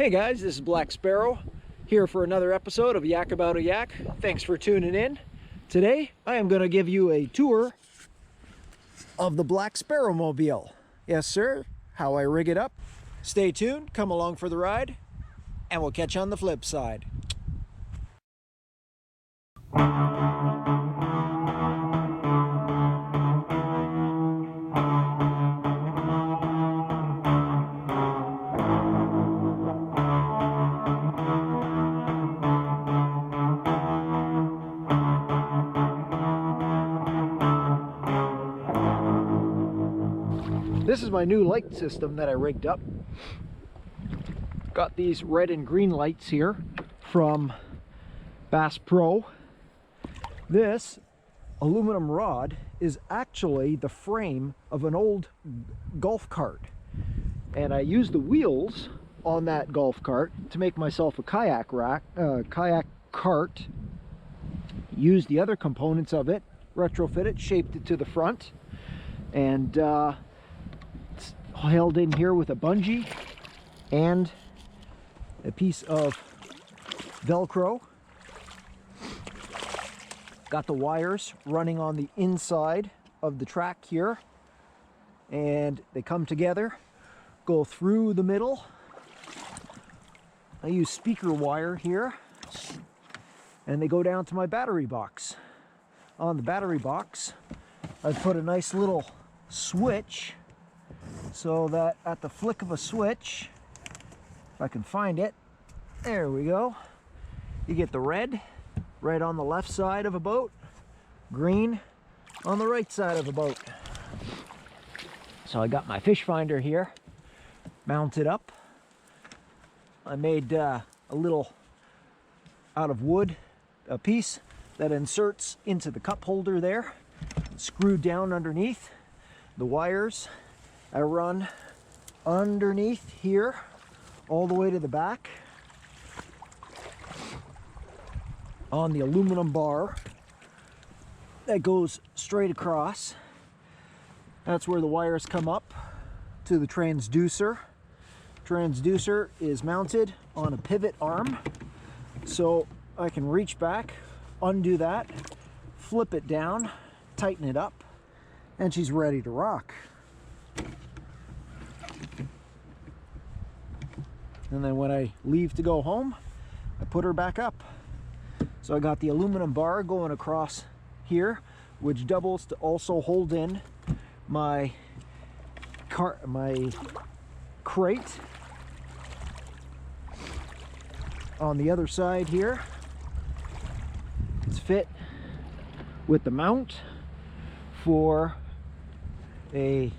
Hey guys, this is Black Sparrow here for another episode of Yak About a Yak. Thanks for tuning in. Today I am going to give you a tour of the Black Sparrow mobile. Yes sir, how I rig it up. Stay tuned, come along for the ride, and we'll catch you on the flip side. This is my new light system that I rigged up. Got these red and green lights here from Bass Pro. This aluminum rod is actually the frame of an old golf cart. And I used the wheels on that golf cart to make myself a kayak rack, kayak cart. Used the other components of it, retrofit it, shaped it to the front, and held in here with a bungee and a piece of Velcro. Got the wires running on the inside of the track here, and they come together, go through the middle. I use speaker wire here, and they go down to my battery box. On the battery box, I put a nice little switch so that at the flick of a switch, if I can find it, there we go, you get the red right on the left side of a boat, green on the right side of a boat. So I got my fish finder here mounted up. I made a little out of wood, a piece that inserts into the cup holder there, screwed down underneath. The wires I run underneath here all the way to the back on the aluminum bar that goes straight across. That's where the wires come up to the transducer. Transducer is mounted on a pivot arm, so I can reach back, undo that, flip it down, tighten it up, and she's ready to rock. And then when I leave to go home, I put her back up. So I got the aluminum bar going across here, which doubles to also hold in my crate. On the other side here, it's fit with the mount for a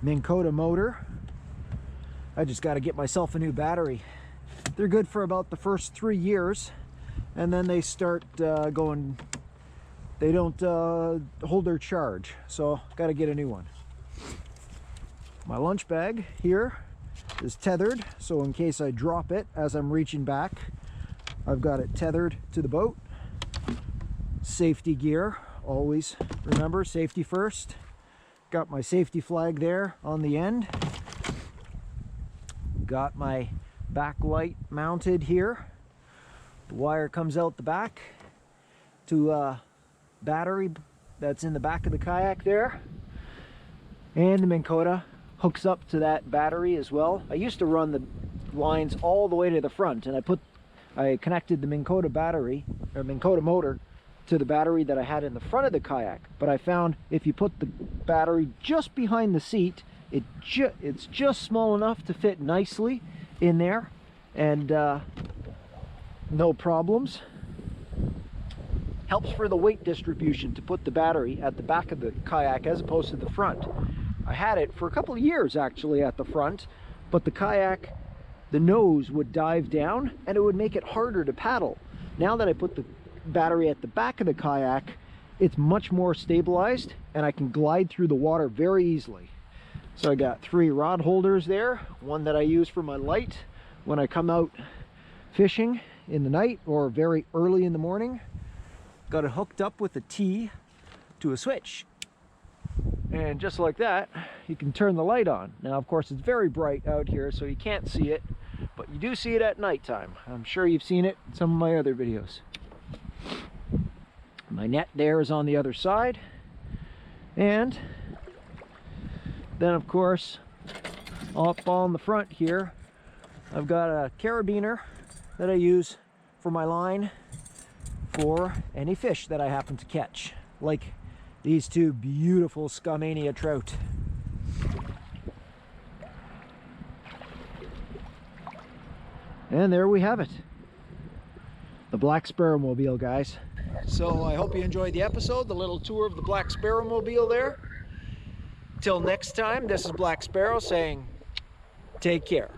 Minn Kota motor. I just got to get myself a new battery. They're good for about the first 3 years, and then they start going, they don't hold their charge, so got to get a new one. My lunch bag here is tethered, so in case I drop it as I'm reaching back, I've got it tethered to the boat. Safety gear, always remember safety first. Got my safety flag there on the end. Got my backlight mounted here. The wire comes out the back to a battery that's in the back of the kayak there, and the Minn Kota hooks up to that battery as well. I used to run the lines all the way to the front, and I connected the Minn Kota battery or Minn Kota motor to the battery that I had in the front of the kayak, but I found if you put the battery just behind the seat, it's just small enough to fit nicely in there, and no problems. Helps for the weight distribution to put the battery at the back of the kayak as opposed to the front. I had it for a couple of years actually at the front, but the kayak, the nose would dive down and it would make it harder to paddle. Now that I put the battery at the back of the kayak, it's much more stabilized and I can glide through the water very easily. So I got 3 rod holders there, one that I use for my light when I come out fishing in the night or very early in the morning. Got it hooked up with a T to a switch. And just like that, you can turn the light on. Now, of course, it's very bright out here, so you can't see it, but you do see it at nighttime. I'm sure you've seen it in some of my other videos. My net there is on the other side. And then, of course, up on the front here, I've got a carabiner that I use for my line for any fish that I happen to catch, like these two beautiful skamania trout. And there we have it, the Black Sparrowmobile, guys. So I hope you enjoyed the episode, the little tour of the Black Sparrowmobile there. Till next time, this is Black Sparrow saying, take care.